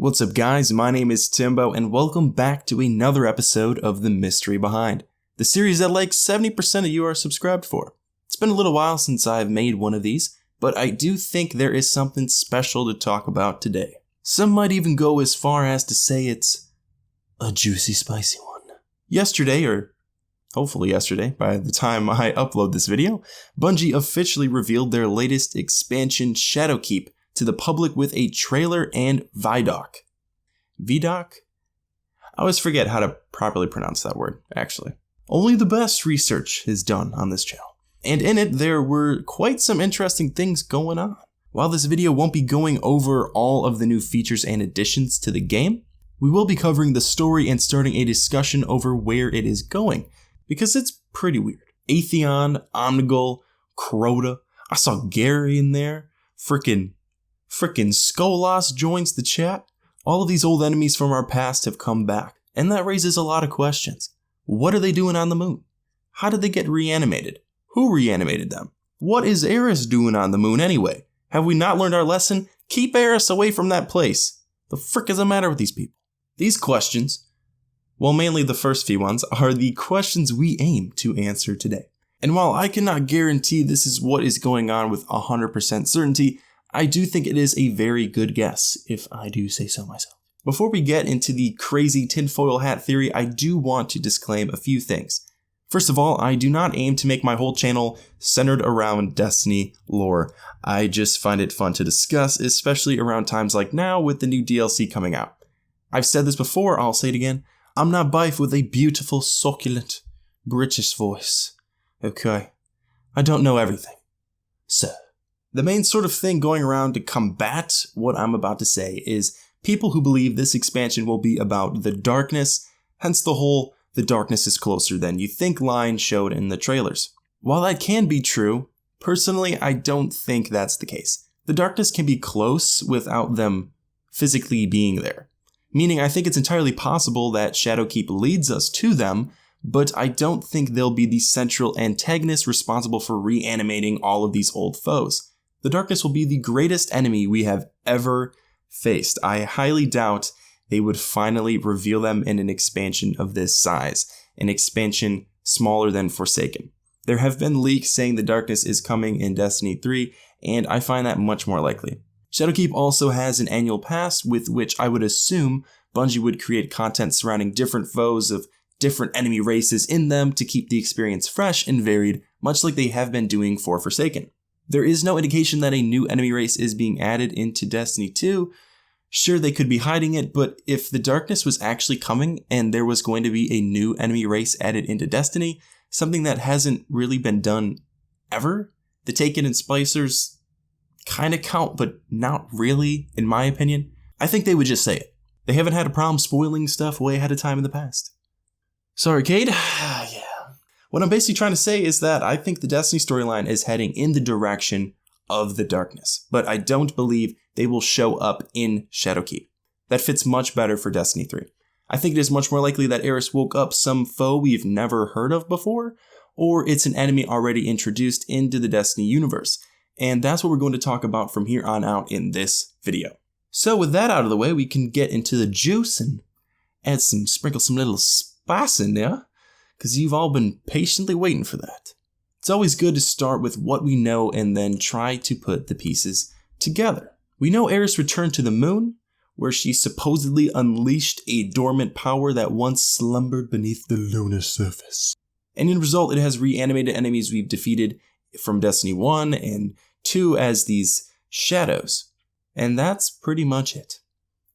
What's up guys, my name is Timbo and welcome back to another episode of The Mystery Behind, the series that like 70% of you are subscribed for. It's been a little while since I've made one of these, but I do think there is something special to talk about today. Some might even go as far as to say it's a juicy spicy one. Yesterday, or hopefully yesterday, by the time I upload this video, Bungie officially revealed their latest expansion Shadowkeep to the public with a trailer and ViDoc. ViDoc? I always forget how to properly pronounce that word, actually. Only the best research is done on this channel. And in it, there were quite some interesting things going on. While this video won't be going over all of the new features and additions to the game, we will be covering the story and starting a discussion over where it is going, because it's pretty weird. Atheon, Omnigul, Crota, I saw Gary in there, frickin' Skolas joins the chat. All of these old enemies from our past have come back, and that raises a lot of questions. What are they doing on the moon? How did they get reanimated? Who reanimated them? What is Eris doing on the moon anyway? Have we not learned our lesson? Keep Eris away from that place. The frick is the matter with these people? These questions, well mainly the first few ones, are the questions we aim to answer today. And while I cannot guarantee this is what is going on with 100% certainty, I do think it is a very good guess, if I do say so myself. Before we get into the crazy tinfoil hat theory, I do want to disclaim a few things. First of all, I do not aim to make my whole channel centered around Destiny lore. I just find it fun to discuss, especially around times like now with the new DLC coming out. I've said this before, I'll say it again. I'm not Bife with a beautiful, succulent British voice. Okay, I don't know everything. So, the main sort of thing going around to combat what I'm about to say is people who believe this expansion will be about the darkness, hence the whole "the darkness is closer than you think" line showed in the trailers. While that can be true, personally I don't think that's the case. The darkness can be close without them physically being there. Meaning I think it's entirely possible that Shadowkeep leads us to them, but I don't think they'll be the central antagonist responsible for reanimating all of these old foes. The darkness will be the greatest enemy we have ever faced. I highly doubt they would finally reveal them in an expansion of this size, an expansion smaller than Forsaken. There have been leaks saying the darkness is coming in Destiny 3, and I find that much more likely. Shadowkeep also has an annual pass with which I would assume Bungie would create content surrounding different foes of different enemy races in them to keep the experience fresh and varied, much like they have been doing for Forsaken. There is no indication that a new enemy race is being added into Destiny 2. Sure, they could be hiding it, but if the darkness was actually coming and there was going to be a new enemy race added into Destiny, something that hasn't really been done ever, the Taken and Splicers kind of count, but not really, in my opinion. I think they would just say it. They haven't had a problem spoiling stuff way ahead of time in the past. Sorry, Cade. Yeah. What I'm basically trying to say is that I think the Destiny storyline is heading in the direction of the darkness, but I don't believe they will show up in Shadowkeep. That fits much better for Destiny 3. I think it is much more likely that Eris woke up some foe we've never heard of before, or it's an enemy already introduced into the Destiny universe, and that's what we're going to talk about from here on out in this video. So with that out of the way, we can get into the juice and sprinkle some little spice in there, because you've all been patiently waiting for that. It's always good to start with what we know and then try to put the pieces together. We know Eris returned to the moon, where she supposedly unleashed a dormant power that once slumbered beneath the lunar surface. And in result, it has reanimated enemies we've defeated from Destiny 1 and 2 as these shadows. And that's pretty much it.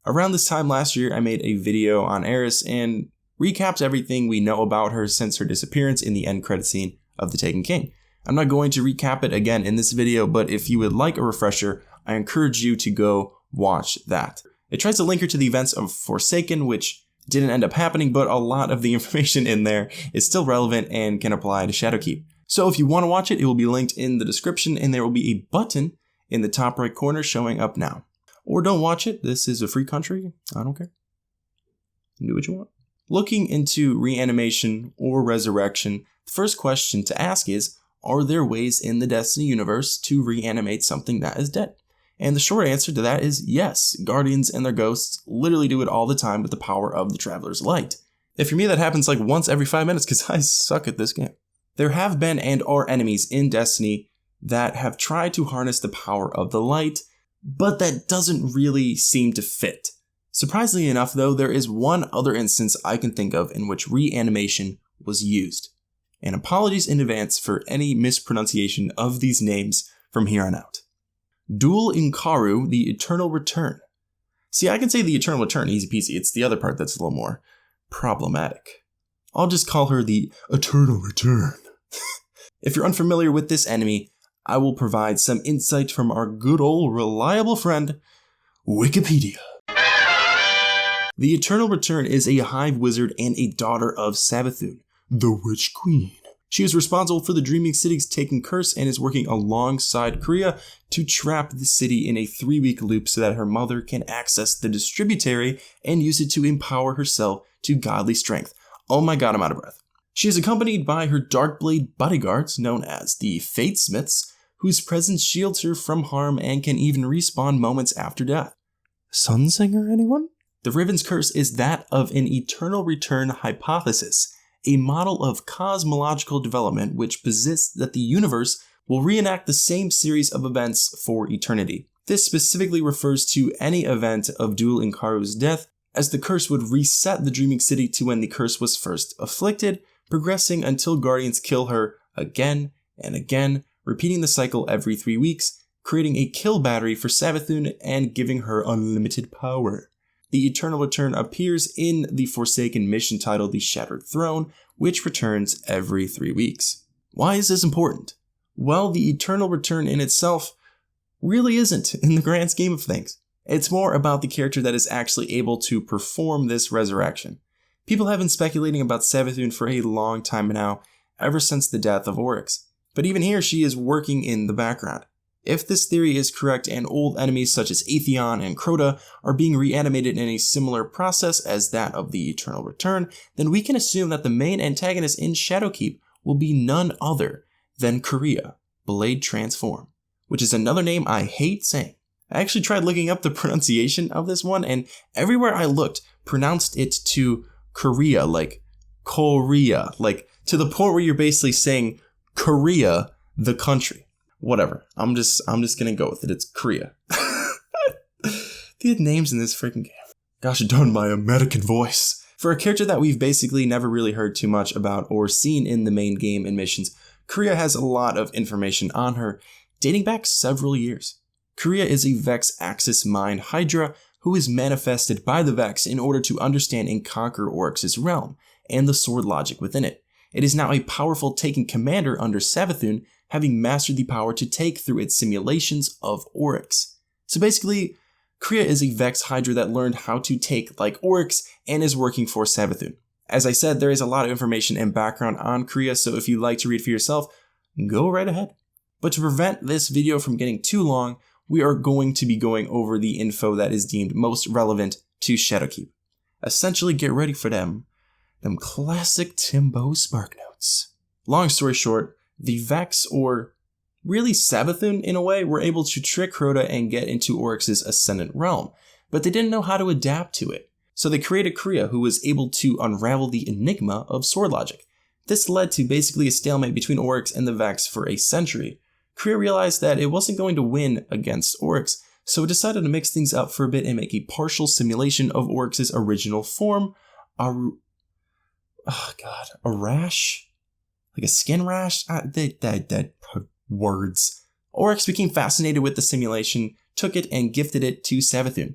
Around this time last year, I made a video on Eris and recaps everything we know about her since her disappearance in the end credit scene of The Taken King. I'm not going to recap it again in this video, but if you would like a refresher, I encourage you to go watch that. It tries to link her to the events of Forsaken, which didn't end up happening, but a lot of the information in there is still relevant and can apply to Shadowkeep. So if you want to watch it, it will be linked in the description, and there will be a button in the top right corner showing up now. Or don't watch it, this is a free country, I don't care. Do what you want. Looking into reanimation or resurrection, the first question to ask is, are there ways in the Destiny universe to reanimate something that is dead? And the short answer to that is yes, Guardians and their ghosts literally do it all the time with the power of the Traveler's Light. If you're me, that happens like once every 5 minutes because I suck at this game. There have been and are enemies in Destiny that have tried to harness the power of the light, but that doesn't really seem to fit. Surprisingly enough though, there is one other instance I can think of in which reanimation was used. And apologies in advance for any mispronunciation of these names from here on out. Dul Inkaru, the Eternal Return. See, I can say the Eternal Return easy peasy, it's the other part that's a little more problematic. I'll just call her the Eternal Return. If you're unfamiliar with this enemy, I will provide some insight from our good old reliable friend, Wikipedia. The Eternal Return is a hive wizard and a daughter of Savathun, the Witch Queen. She is responsible for the Dreaming City's taken curse and is working alongside Crota to trap the city in a 3-week loop so that her mother can access the distributary and use it to empower herself to godly strength. Oh my god, I'm out of breath. She is accompanied by her Darkblade bodyguards, known as the Fatesmiths, whose presence shields her from harm and can even respawn moments after death. Sunsinger, anyone? The Riven's curse is that of an eternal return hypothesis, a model of cosmological development which posits that the universe will reenact the same series of events for eternity. This specifically refers to any event of Dul Inkaru's death, as the curse would reset the Dreaming City to when the curse was first afflicted, progressing until Guardians kill her again and again, repeating the cycle every 3 weeks, creating a kill battery for Savathun and giving her unlimited power. The Eternal Return appears in the Forsaken mission titled The Shattered Throne, which returns every 3 weeks. Why is this important? Well, the Eternal Return in itself really isn't in the grand scheme of things. It's more about the character that is actually able to perform this resurrection. People have been speculating about Savathun for a long time now, ever since the death of Oryx. But even here, she is working in the background. If this theory is correct and old enemies such as Atheon and Crota are being reanimated in a similar process as that of the Eternal Return, then we can assume that the main antagonist in Shadowkeep will be none other than Crota, Blade Transform, which is another name I hate saying. I actually tried looking up the pronunciation of this one, and everywhere I looked pronounced it to Korea, like Korea, like to the point where you're basically saying Korea, the country. Whatever. I'm just gonna go with it. It's Korea. The names in this freaking game. Gosh darn my American voice. For a character that we've basically never really heard too much about or seen in the main game and missions, Korea has a lot of information on her, dating back several years. Korea is a Vex Axis Mind Hydra who is manifested by the Vex in order to understand and conquer Oryx's realm and the sword logic within it. It is now a powerful taken commander under Savathun, having mastered the power to take through its simulations of Oryx. So basically, Crota is a Vex Hydra that learned how to take like Oryx and is working for Savathun. As I said, there is a lot of information and background on Crota, so if you'd like to read for yourself, go right ahead. But to prevent this video from getting too long, we are going to be going over the info that is deemed most relevant to Shadowkeep. Essentially, get ready for them classic Timbo Spark Notes. Long story short, the Vex, or really Savathun in a way, were able to trick Crota and get into Oryx's Ascendant realm, but they didn't know how to adapt to it. So they created Crota, who was able to unravel the enigma of sword logic. This led to basically a stalemate between Oryx and the Vex for a century. Crota realized that it wasn't going to win against Oryx, so it decided to mix things up for a bit and make a partial simulation of Oryx's original form, a rash? Like a skin rash? Words. Oryx became fascinated with the simulation, took it and gifted it to Savathun.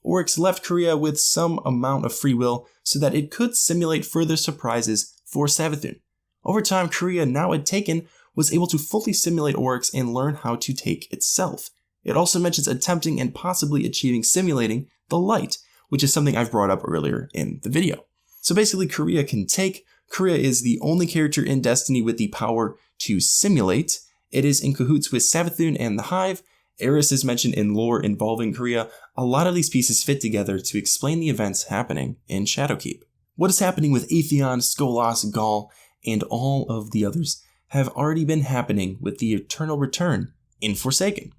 Oryx left Crota with some amount of free will so that it could simulate further surprises for Savathun. Over time, Crota, now it taken, was able to fully simulate Oryx and learn how to take itself. It also mentions attempting and possibly achieving simulating the light, which is something I've brought up earlier in the video. So basically, Crota can take. Crota is the only character in Destiny with the power to simulate. It is in cahoots with Savathun and the Hive. Eris is mentioned in lore involving Crota. A lot of these pieces fit together to explain the events happening in Shadowkeep. What is happening with Atheon, Skolas, Ghaul, and all of the others have already been happening with the Eternal Return in Forsaken.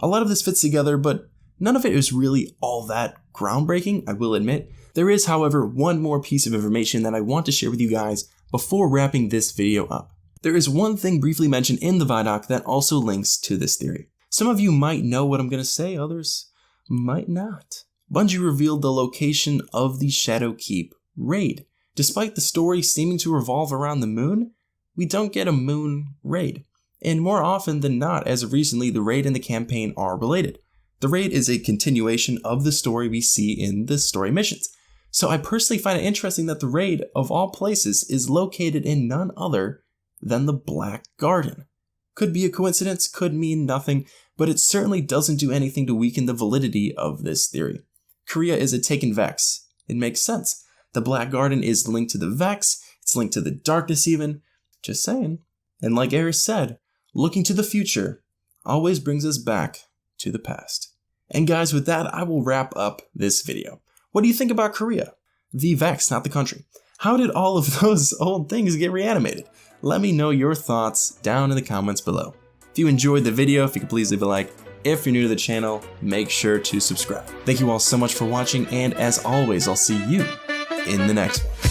A lot of this fits together, but none of it is really all that groundbreaking, I will admit. There is, however, one more piece of information that I want to share with you guys before wrapping this video up. There is one thing briefly mentioned in the ViDoc that also links to this theory. Some of you might know what I'm going to say, others might not. Bungie revealed the location of the Shadowkeep raid. Despite the story seeming to revolve around the moon, we don't get a moon raid. And more often than not, as of recently, the raid and the campaign are related. The raid is a continuation of the story we see in the story missions. So I personally find it interesting that the raid, of all places, is located in none other than the Black Garden. Could be a coincidence, could mean nothing, but it certainly doesn't do anything to weaken the validity of this theory. Korea is a taken Vex. It makes sense. The Black Garden is linked to the Vex, it's linked to the darkness even. Just saying. And like Eris said, looking to the future always brings us back to the past. And guys, with that, I will wrap up this video. What do you think about Korea? The Vex, not the country. How did all of those old things get reanimated? Let me know your thoughts down in the comments below. If you enjoyed the video, if you could please leave a like. If you're new to the channel, make sure to subscribe. Thank you all so much for watching, and as always, I'll see you in the next one.